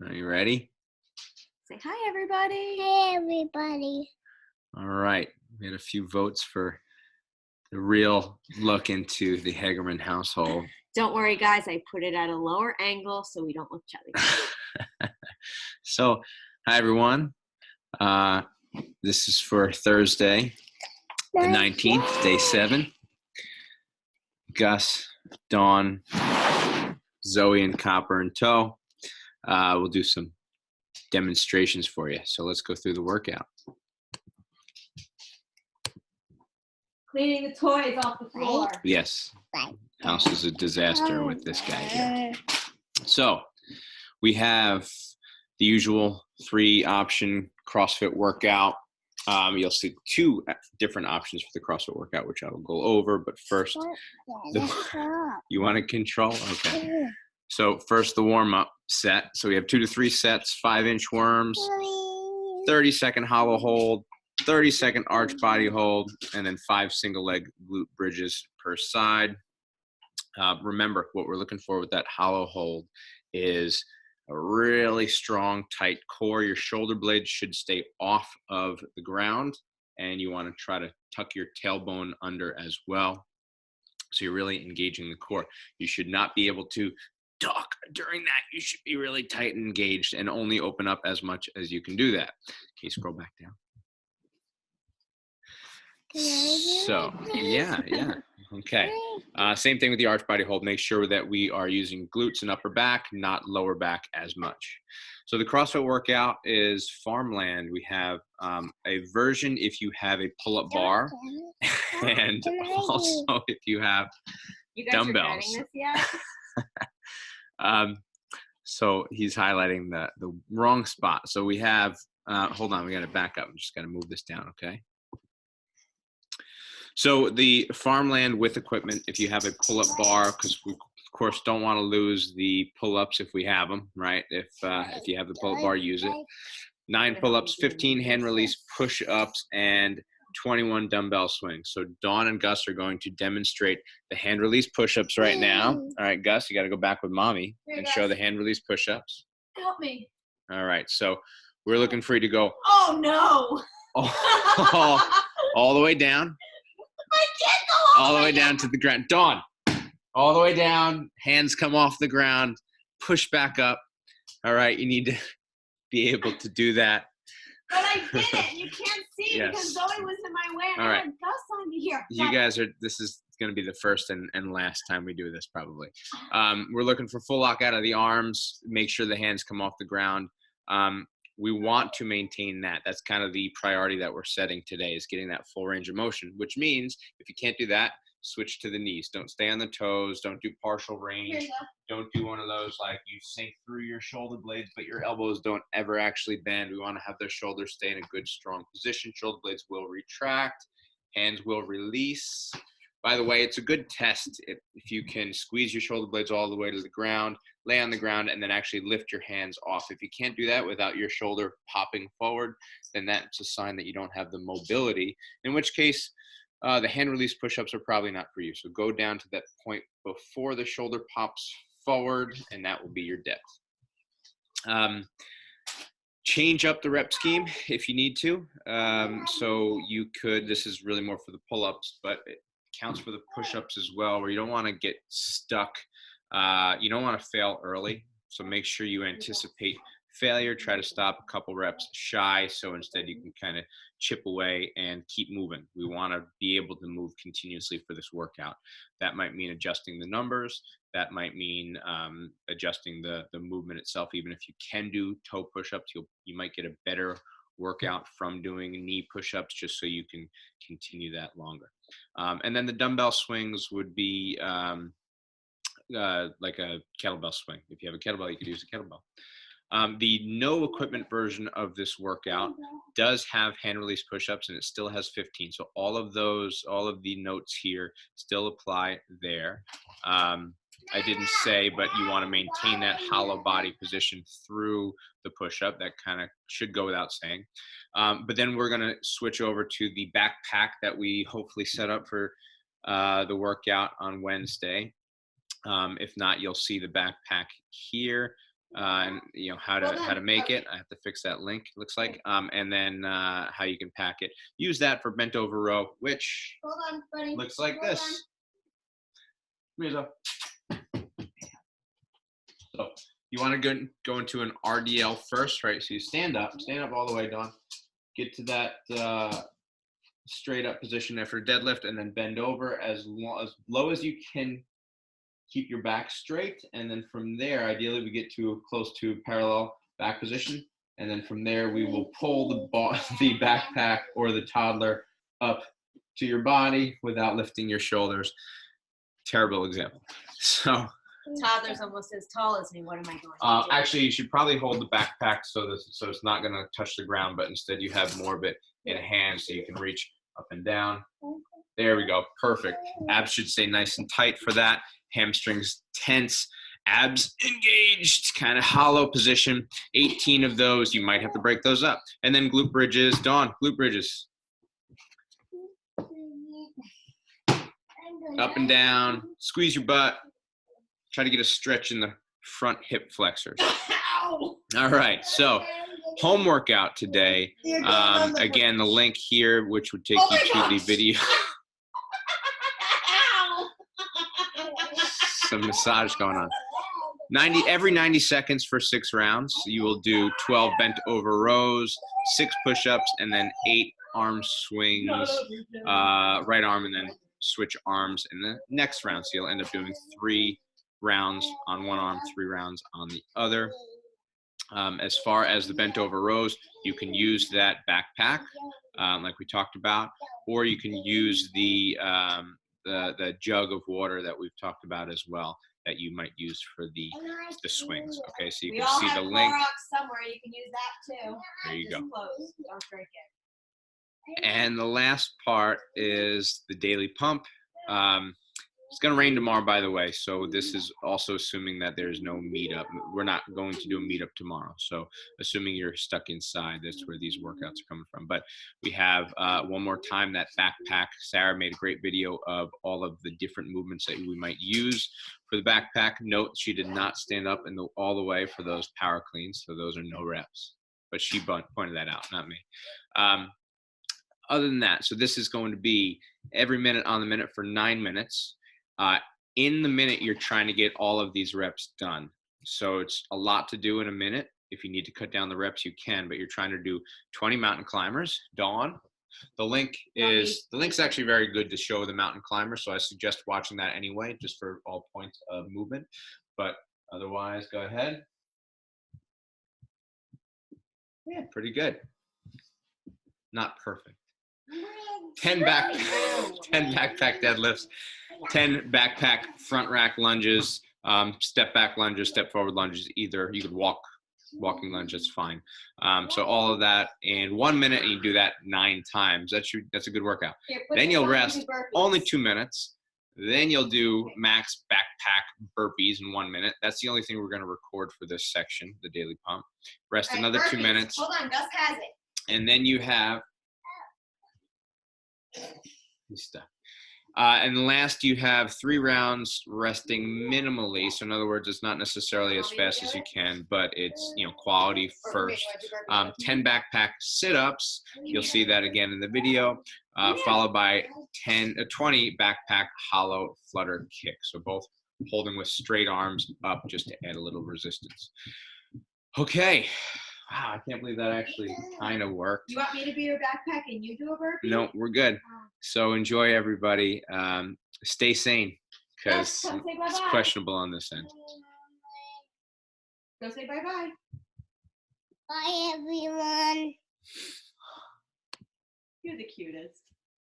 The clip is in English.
Are you ready? Say hi, everybody. Hey, everybody. All right. We had a few votes for the real look into the Hagerman household. Don't worry, guys. I put it at a lower angle so we don't look chubby. So, hi, everyone. This is for Thursday, the 19th, day 7. Gus, Dawn, Zoe, and Copper in tow. We'll do some demonstrations for you. So let's go through the workout. Cleaning the toys off the floor. Yes. House is a disaster with this guy here. So we have the usual 3-option CrossFit workout. You'll see 2 different options for the CrossFit workout, which I will go over. But first, you want to control? Okay. So first, the warm-up set. So we have 2 to 3 sets, 5-inch worms, 30-second hollow hold, 30-second arch body hold, and then 5 single leg glute bridges per side. Remember, what we're looking for with that hollow hold is a really strong, tight core. Your shoulder blades should stay off of the ground, and you want to try to tuck your tailbone under as well. So you're really engaging the core. You should not be able to duck during that. You should be really tight and engaged and only open up as much as you can do that. Okay, scroll back down. So, yeah. Okay. Same thing with the arch body hold. Make sure that we are using glutes and upper back, not lower back as much. So the CrossFit workout is farmland. We have a version if you have a pull-up bar, and also if you have dumbbells. You guys regretting this yet? So he's highlighting the wrong spot. So we have, hold on, we got to back up. I'm just going to move this down, okay? So the farmland with equipment, if you have a pull-up bar, because we, of course, don't want to lose the pull-ups if we have them, right? If you have the pull-up bar, use it. 9 pull-ups, 15 hand release push-ups, and 21 dumbbell swings. So Dawn and Gus are going to demonstrate the hand release push-ups right now. All right, Gus, you got to go back with mommy and show the hand release push-ups. Help me. All right, so we're looking for you to go. Oh, no. All the way down. I can't go all the way down to the ground. Dawn, all the way down. Hands come off the ground. Push back up. All right, you need to be able to do that. But I did it. You can't see Yes. because Zoe was in my way and All I right. had Gus on me here. You guys are, this is going to be the first and last time we do this probably. We're looking for full lock out of the arms. Make sure the hands come off the ground. We want to maintain that. That's kind of the priority that we're setting today, is getting that full range of motion, which means if you can't do that, switch to the knees. Don't stay on the toes. Don't do partial range. Don't do one of those like you sink through your shoulder blades, but your elbows don't ever actually bend. We want to have the shoulders stay in a good, strong position. Shoulder blades will retract. Hands will release. By the way, it's a good test if you can squeeze your shoulder blades all the way to the ground, lay on the ground, and then actually lift your hands off. If you can't do that without your shoulder popping forward, then that's a sign that you don't have the mobility, in which case the hand release push-ups are probably not for you. So go down to that point before the shoulder pops forward, and that will be your depth. Change up the rep scheme if you need to. So you could, this is really more for the pull-ups, but it counts for the push-ups as well, where you don't want to get stuck. You don't want to fail early. So make sure you anticipate failure. Try to stop a couple reps shy. So instead you can kind of chip away and keep moving. We want to be able to move continuously for this workout. That might mean adjusting the numbers. That might mean adjusting the movement itself. Even if you can do toe push-ups, you might get a better workout from doing knee push-ups, just so you can continue that longer. And then the dumbbell swings would be like a kettlebell swing. If you have a kettlebell, you could use a kettlebell. The no equipment version of this workout does have hand release push-ups, and it still has 15. So all of the notes here still apply there. I didn't say, but you want to maintain that hollow body position through the push-up. That kind of should go without saying. But then we're going to switch over to the backpack that we hopefully set up for the workout on Wednesday. If not, you'll see the backpack here. and you know how to make it. I have to fix that link. Looks like, and then how you can pack it. Use that for bent over row, which looks like this. So you want to go into an RDL first, right? So you stand up all the way, Dawn. Get to that straight up position after deadlift, and then bend over as low as you can. Keep your back straight, and then from there, ideally, we get to close to parallel back position, and then from there, we will pull the backpack or the toddler up to your body without lifting your shoulders. Terrible example. So toddler's almost as tall as me. What am I going to do? actually, you should probably hold the backpack so it's not going to touch the ground, but instead you have more of it in hand so you can reach up and down. There we go. Perfect. Abs should stay nice and tight for that. Hamstrings tense, abs engaged, kind of hollow position. 18 of those. You might have to break those up. And then glute bridges. Dawn, glute bridges. Up and down. Squeeze your butt. Try to get a stretch in the front hip flexors. All right. So home workout today. Again, the link here, which would take you to the video. Some massage going on. Every 90 seconds for 6 rounds. You will do 12 bent over rows, 6 push-ups, and then 8 arm swings, right arm, and then switch arms in the next round. So you'll end up doing 3 rounds on one arm, 3 rounds on the other. As far as the bent over rows, you can use that backpack, like we talked about, or you can use the jug of water that we've talked about as well, that you might use for the swings. Okay, so you can see the link. Somewhere you can use that too. There you go. Close. Don't break it. And the last part is the daily pump. It's going to rain tomorrow, by the way, so this is also assuming that there's no meetup. We're not going to do a meetup tomorrow, so assuming you're stuck inside, that's where these workouts are coming from. But we have, one more time, that backpack. Sarah made a great video of all of the different movements that we might use for the backpack. Note, she did not stand up all the way for those power cleans, so those are no reps. But she pointed that out, not me. Other than that, so this is going to be every minute on the minute for 9 minutes. In the minute, you're trying to get all of these reps done. So it's a lot to do in a minute. If you need to cut down the reps, you can, but you're trying to do 20 mountain climbers. Dawn, the link's actually very good to show the mountain climbers, so I suggest watching that anyway, just for all points of movement. But otherwise, go ahead. Yeah, pretty good. Not perfect. 10 backpack deadlifts, 10 backpack front rack lunges, step back lunges, step forward lunges. Either you could walking lunge, that's fine. So all of that in 1 minute, and you do that 9 times. That's a good workout. Then you'll rest only 2 minutes. Then you'll do max backpack burpees in 1 minute. That's the only thing we're going to record for this section, the daily pump. Rest another burpees. 2 minutes. Hold on, Gus has it. And then you have stuff. And last, you have 3 rounds resting minimally. So in other words, it's not necessarily as fast as you can, but it's, quality first. 10 backpack sit-ups. You'll see that again in the video, followed by 20 backpack hollow flutter kicks. So both holding with straight arms up just to add a little resistance. Okay. Wow, I can't believe that actually kind of worked. You want me to be your backpack and you do a burpee? No, we're good. So enjoy, everybody. Stay sane, because it's questionable on this end. Go say bye-bye. Bye, everyone. You're the cutest.